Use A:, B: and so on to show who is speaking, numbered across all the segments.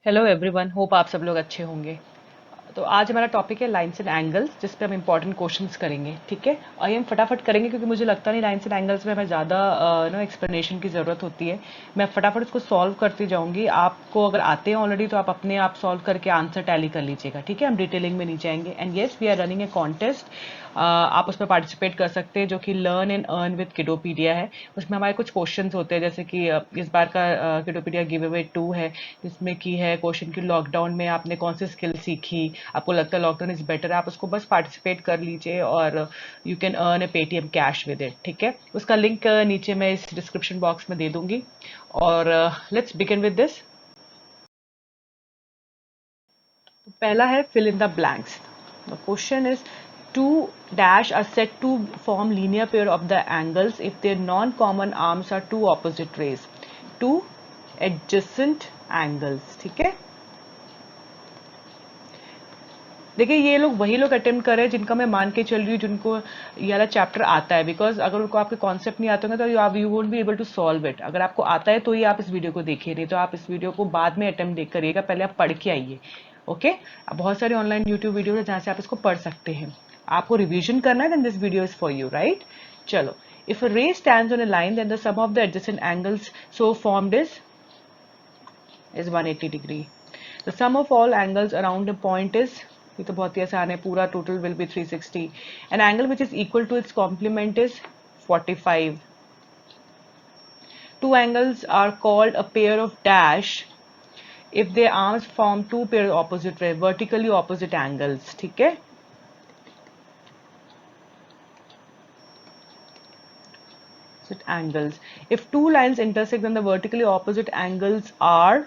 A: Hello everyone, hope आप सब लोग अच्छे होंगे। तो आज हमारा टॉपिक है लाइंस एंड एंगल्स, जिस पे हम इंपॉर्टेंट क्वेश्चंस करेंगे। ठीक है, और ये हम फटाफट करेंगे क्योंकि मुझे लगता नहीं लाइंस एंड एंगल्स में हमें ज़्यादा एक्सप्लेनेशन की ज़रूरत होती है। मैं फटाफट इसको सॉल्व करती जाऊंगी। आपको अगर आते हैं ऑलरेडी तो आप अपने आप सॉल्व करके आंसर टैली कर लीजिएगा। ठीक है, हम डिटेलिंग में नहीं जाएंगे। And yes, we are running a contest. आप उसमें पार्टिसिपेट कर सकते हैं, जो कि learn and earn with Kidopedia है। उसमें हमारे कुछ क्वेश्चंस होते हैं, जैसे कि इस बार का किडोपीडिया गिव अवे 2 है, जिसमें की है क्वेश्चन की लॉकडाउन में आपने कौन सी स्किल सीखी, आपको लगता है लॉकडाउन इज बेटर। आप उसको बस पार्टिसिपेट कर लीजिए और you can earn A Paytm cash with it. ठीक है, उसका लिंक नीचे मैं इस डिस्क्रिप्शन बॉक्स में दे दूंगी। और लेट्स बिगिन विद दिस। पहला है fill in the blanks. The question is two dash are set to form linear pair of the angles if their non-common arms are two opposite rays. Two adjacent angles. ठीक है, देखिए ये लोग वही लोग attempt कर रहे हैं जिनका मैं मान के चल रही हूँ, जिनको ये वाला चैप्टर आता है। बिकॉज अगर उनको आपके कॉन्सेप्ट नहीं आते होंगे तो आप you won't be able to solve it. अगर आपको आता है तो ही आप इस वीडियो को देखिए, नहीं तो आप इस वीडियो को बाद में अटेम्प्ट देख करिएगा, पहले आप पढ़ के आइए। ओके, बहुत सारे ऑनलाइन यूट्यूब वीडियो है जहाँ से आप इसको पढ़ सकते हैं। आपको रिविजन करना है, then this video is for you, right. चलो, if a ray stands on a line then the sum of the adjacent angles so formed is 180 degree. The sum of all angles around a point is, ये तो बहुत ही आसान है, पूरा total will be 360. An angle which is equal to its complement is 45. Two angles are called a pair of dash if their arms form two pair of opposite vertically opposite angles. ठीक है, angles. If two lines intersect, then the vertically opposite angles are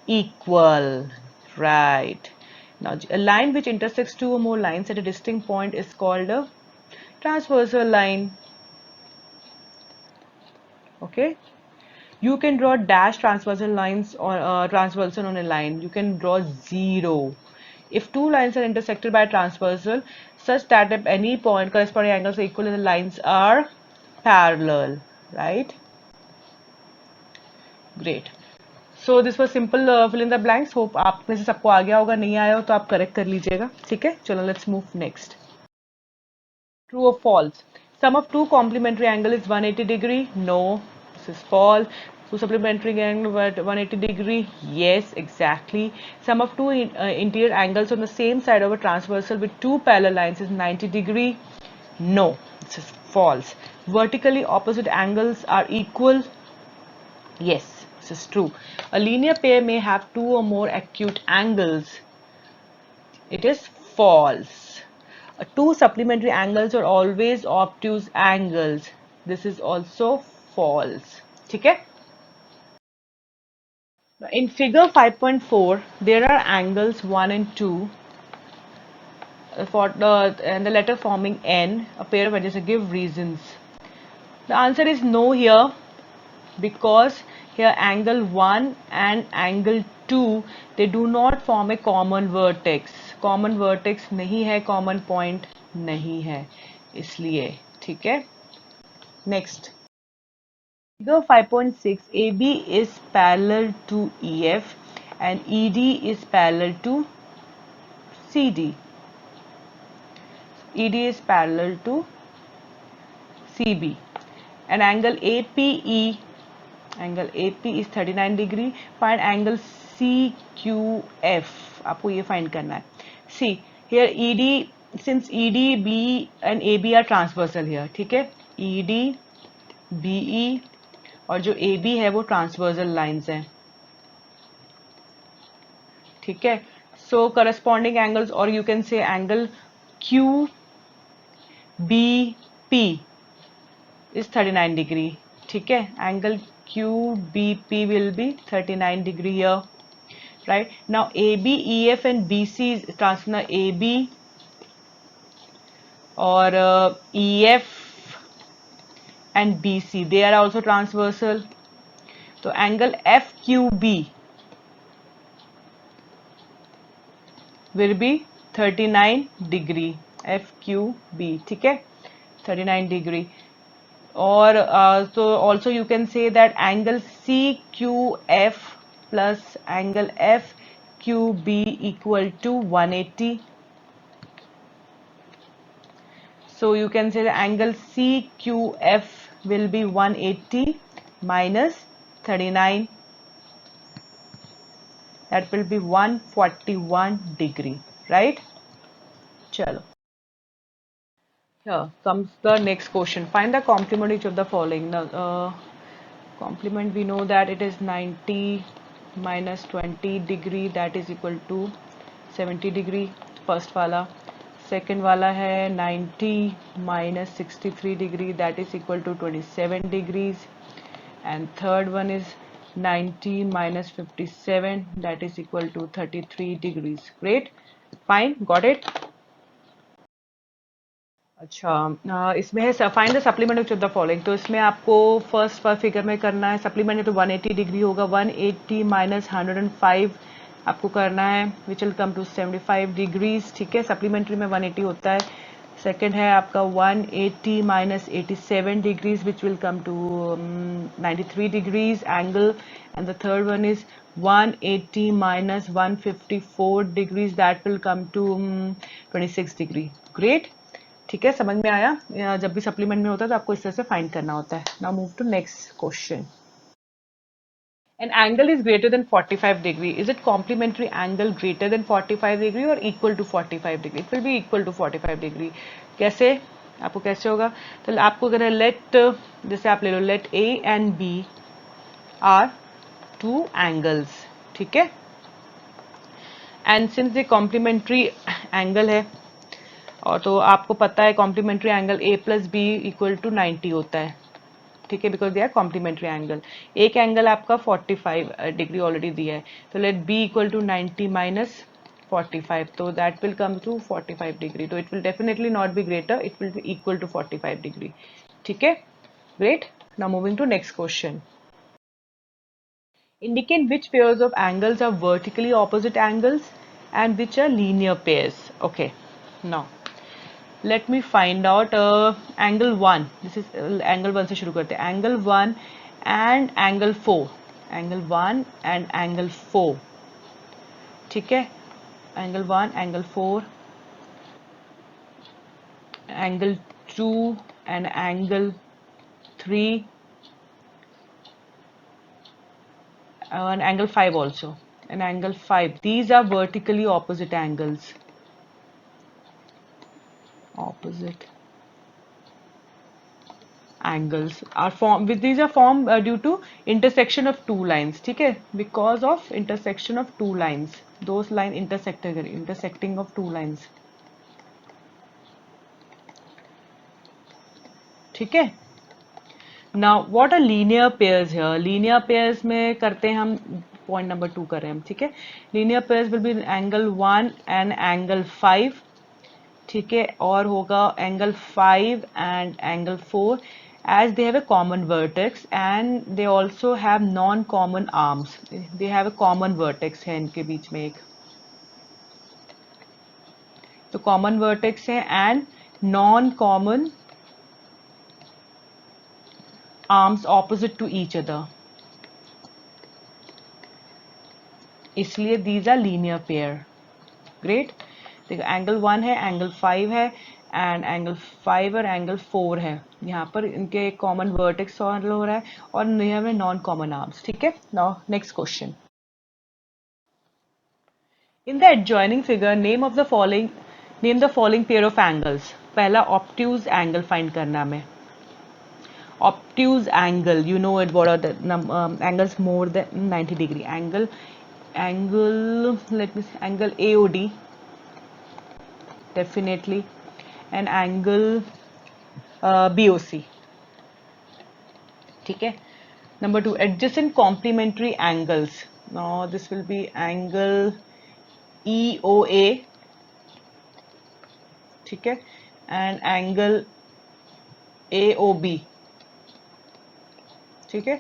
A: equal. Right. Now, a line which intersects two or more lines at a distinct point is called a transversal line. Okay. You can draw dash transversal lines or transversal on a line. You can draw zero. If two lines are intersected by a transversal such that at any point corresponding angles are equal and the lines are parallel. Right. Great. So this was simple fill in the blanks. Hope आप में से सबको आ गया होगा, नहीं आया हो तो आप करेक्ट कर लीजिएगा। ठीक है, चलो लेट्स मूव नेक्स्ट। ट्रू और false? Sum of two complementary angle is 180 degree. No, this is false. Two supplementary angle 180 degree, yes exactly. Sum of two interior angles on the same side of a transversal with two parallel lines is 90 degree. No, this is false. Vertically opposite angles are equal. Yes, this is true. A linear pair may have two or more acute angles. It is false. Two supplementary angles are always obtuse angles. This is also false. ठीक है? In figure 5.4, there are angles 1 and 2 for and the letter forming N, a pair of edges. Give reasons. The answer is no here, because here angle 1 and angle 2, they do not form a common vertex. Common vertex नहीं है, common point नहीं है, इसलिए। ठीक है, next. Figure 5.6, AB is parallel to EF and ED is parallel to CD. ED is parallel to CB and angle APE, angle AP is 39 degree. Find angle CQF, आपको ये find करना है। See here ED, since ED, B and AB are transversal here, ठीक है, ED, BE और जो AB है वो transversal lines हैं, ठीक है। So corresponding angles, or you can say angle QBP is 39 degree. ठीक है, angle QBP will be 39 degree here. Right now, AB, EF and BC is transfer AB or EF and BC, they are also transversal. So angle FQB will be 39 degree. FQB, ठीक है, 39 degree. Or so also you can say that angle CQF plus angle CQB equal to 180. So you can say the angle CQF will be 180 minus 39. That will be 141 degree, right? Chalo. Here comes the next question. Find the complement each of the following. Now, complement, we know that it is 90 minus 20 degree, that is equal to 70 degree. First wala. Second wala hai 90 minus 63 degree, that is equal to 27 degrees. And third one is 90 minus 57, that is equal to 33 degrees. Great, fine, got it. अच्छा, इसमें है find the supplement of the following. तो इसमें आपको first figure में करना है supplement है, तो 180 डिग्री होगा। 180 माइनस 105 आपको करना है, which will come to 75 degrees. ठीक है, सप्लीमेंट्री में 180 होता है। सेकंड है आपका 180 minus 87 degrees, which will come to 93 degrees angle. And the third one is 180 minus 154 degrees, that will come to 26 degree. Great, ठीक है, समझ में आया। जब भी सप्लीमेंट में होता है तो आपको इस तरह से फाइंड करना होता है। Now move to next question. An angle is greater than 45 degree. Is it complementary angle greater than 45 degree or equal to 45 degree? It will be equal to 45 degree. कैसे, आपको कैसे होगा? तो आपको अगर लेट, जैसे आप ले लो let A and B are two angles, ठीक है, एंड सिंस ये कॉम्प्लीमेंट्री एंगल है, और तो आपको पता है complementary angle A plus B equal to 90 होता है, ठीक है, because they are complementary angle. एक एंगल आपका 45 डिग्री ऑलरेडी दिया है, तो let B equal to 90 minus 45, तो that will come to 45 degree. तो it will definitely not be greater, it will be equal to 45 degree. ठीक है, great. Now moving to next question. Indicate which pairs of angles are vertically opposite angles and which are linear pairs. Okay, now let me find out angle 1. This is angle 1 से शुरू करते हैं। Angle 1 and angle 4. Angle 1 and angle 4. ठीक है, angle 1, angle 4, angle 2 and angle 3, and angle 5 also, and angle 5. These are vertically opposite angles. Opposite angles are formed with, these are formed due to intersection of two lines, ठीक है, because of intersection of two lines, those line intersecting of two lines, ठीक है। now what are linear pairs here? linear pairs में करते हैं हम, point number 2 कर रहे हैं हम, ठीक है। linear pairs will be angle 1 and angle 5, ठीक है, और होगा angle 5 and angle 4, as they have a common vertex and they also have non-common arms. They have a common vertex है इनके बीच में एक, तो common vertex है and non-common arms opposite to each other, इसलिए these are linear pair. Great, देखो angle 1 है, angle 5 है, एंड एंगल 5 और एंगल 4 है, यहाँ पर इनके कॉमन वर्टेक्स सॉल्व हो रहा है और यहाँ में नॉन कॉमन आर्म्स, ठीक है। Now next question. In the adjoining figure name of the following, name the following pair of angles. पहला ऑब्ट्यूज एंगल फाइंड करना हमें। Obtuse angle, you know it, what are the angles more than 90 degree. Angle let me, angle AOD definitely, and angle BOC, ठीक है। number 2, adjacent complementary angles. Now this will be angle EOA, ठीक है, and angle AOB, ठीक है।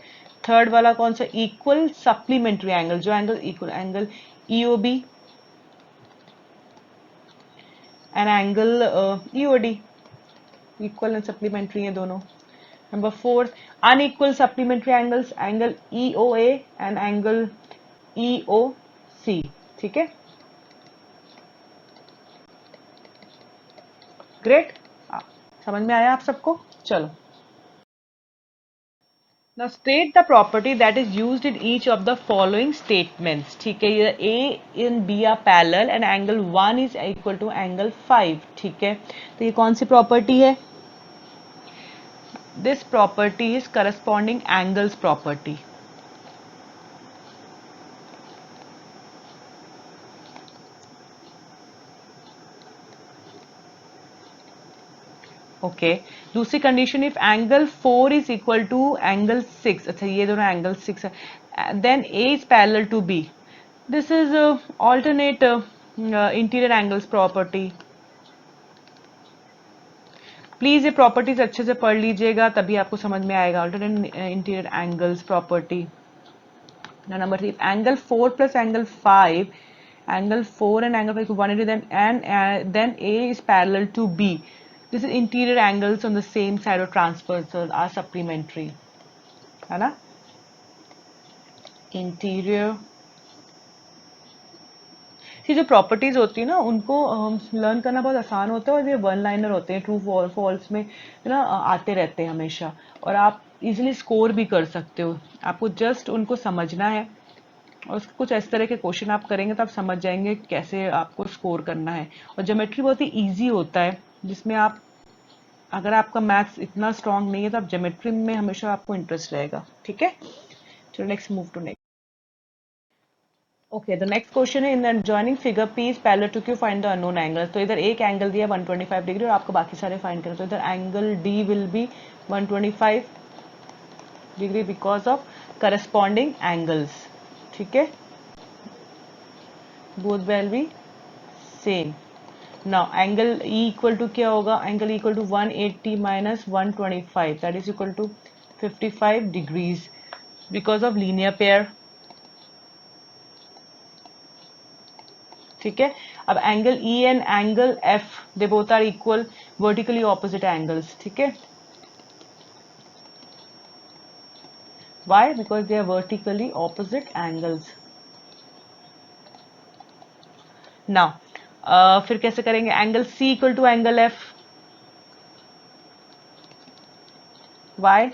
A: Third वाला कौन सा, equal supplementary angle, जो angle equal, angle EOB and angle EOD, equal and supplementary है दोनों। Number 4, unequal supplementary angles, angle EOA and angle EOC, ठीक है, ग्रेट, समझ में आया आप सबको? चलो, now state the property that is used in each of the following statements. ठीक है, ये A and B are parallel and angle 1 is equal to angle 5. ठीक है, तो ये कौन सी प्रॉपर्टी है? This property is corresponding angles property. Okay, दूसरी condition, if angle 4 is equal to angle 6, अच्छा ये दोनों एंगल 6 है, then A is parallel to B, this is alternate interior angles property. Please ये प्रॉपर्टीज अच्छे से पढ़ लीजिएगा, तभी आपको समझ में आएगा। Alternate interior angles property. Number 3, angle 4 plus angle 5, angle 4 and angle 5 to 180, then A is parallel to B. This is interior angles on the same side of transversal are supplementary, है ना? इंटीरियर की जो properties होती है ना, उनको learn करना बहुत आसान होता है और ये वन लाइनर होते हैं, ट्रू फॉल्स में ना आते रहते हैं हमेशा, और आप इजीली स्कोर भी कर सकते हो। आपको जस्ट उनको समझना है और कुछ इस तरह के क्वेश्चन आप करेंगे तो आप समझ जाएंगे कैसे आपको स्कोर करना है। और ज्योमेट्री बहुत ही इजी होता है, जिसमें आप, अगर आपका मैथ्स इतना स्ट्रांग नहीं है तो आप ज्योमेट्री में हमेशा आपको इंटरेस्ट रहेगा। ठीक है, चलो next, move to next. Okay, the next question है, in the joining figure P is parallel to Q, find the unknown angle. तो इधर एक एंगल दिया 125 डिग्री और आपको बाकी सारे फाइंड करना। तो इधर angle D will be 125 degree because of corresponding angles. ठीक है, both will be same. Now angle E equal to क्या होगा? Angle E equal to 180 minus 125, that is equal to 55 degrees because of linear pair. ठीक है, अब angle E and angle F, they both are equal, vertically opposite angles. ठीक है, why? Because they are vertically opposite angles. Now फिर कैसे करेंगे? Angle C equal to angle F, why?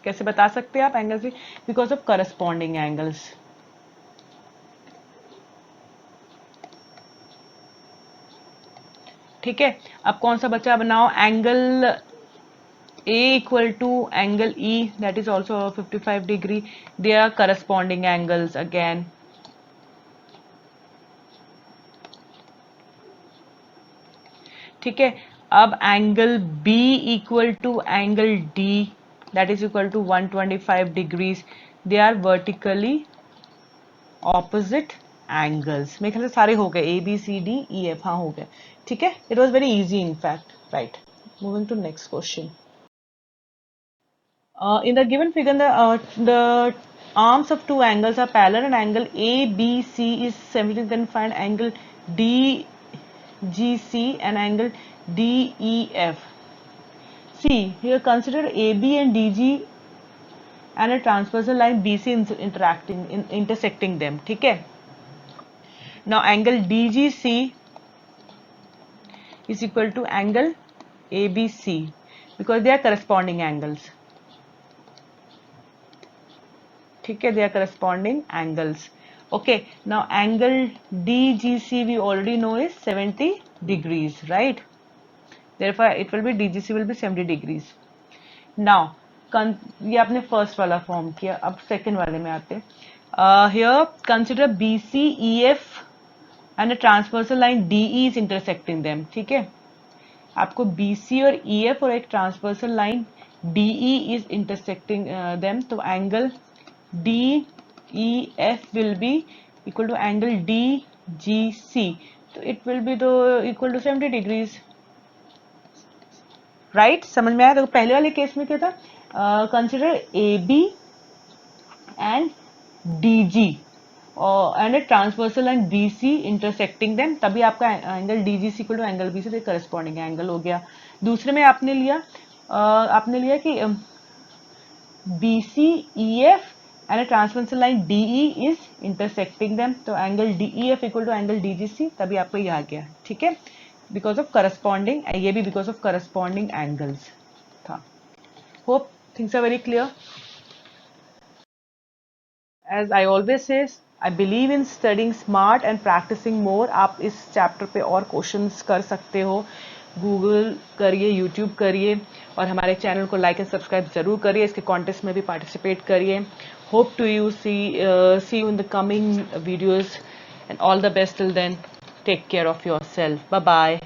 A: कैसे बता सकते हैं आप angle C? Because of corresponding angles. ठीक है, अब कौन सा बचा? बनाओ angle A equal to angle E, that is also 55 degree, they are corresponding angles again. ठीक है, अब angle B equal to angle D, that is equal to 125 degrees, they are vertically opposite angles. मेरे ख्याल से सारे हो गए, A B C D E F, हाँ हो गए। ठीक है, it was very easy in fact, right. Moving to next question. In the given figure, the arms of two angles are parallel and angle ABC is 70, then find angle DGC and angle DEF. See, here consider AB and DG and a transversal line BC intersecting them. ठीक है, now angle DGC is equal to angle ABC because they are corresponding angles. ठीक है, they are corresponding angles. Okay, now angle DGC we already know is 70 degrees, right? Therefore it will be DGC will be 70 degrees. Now ये आपने first वाला form किया, अब second वाले में आते हैं। here consider BC EF and a transversal line DE is intersecting them. ठीक है, आपको BC और EF और एक transversal line DE is intersecting them, तो angle DEF will be equal to angle DGC, तो it will be equal to 70 degrees, right? समझ में आया? तो पहले वाले केस में क्या था? Consider AB and DG and a transversal line BC intersecting them, तभी आपका angle DGC equal to angle BC से करस्पॉन्डिंग एंगल हो गया। दूसरे में आपने लिया कि BC EF and a transversal line DE is intersecting them, तो angle DEF equal to angle DGC, तभी आपको ये आ गया, ठीक है, बिकॉज ऑफ करस्पॉन्डिंग, ये भी बिकॉज ऑफ करस्पॉन्डिंग एंगल्स था. Hope things are very clear. As I always says, I believe in studying smart and practicing more. आप इस चैप्टर पे और क्वेश्चंस कर सकते हो, गूगल करिए, यूट्यूब करिए, और हमारे चैनल को लाइक एंड सब्सक्राइब जरूर करिए, इसके कॉन्टेस्ट में भी पार्टिसिपेट करिए. Hope to you see you in the coming videos, and all the best till then. Take care of yourself. Bye bye.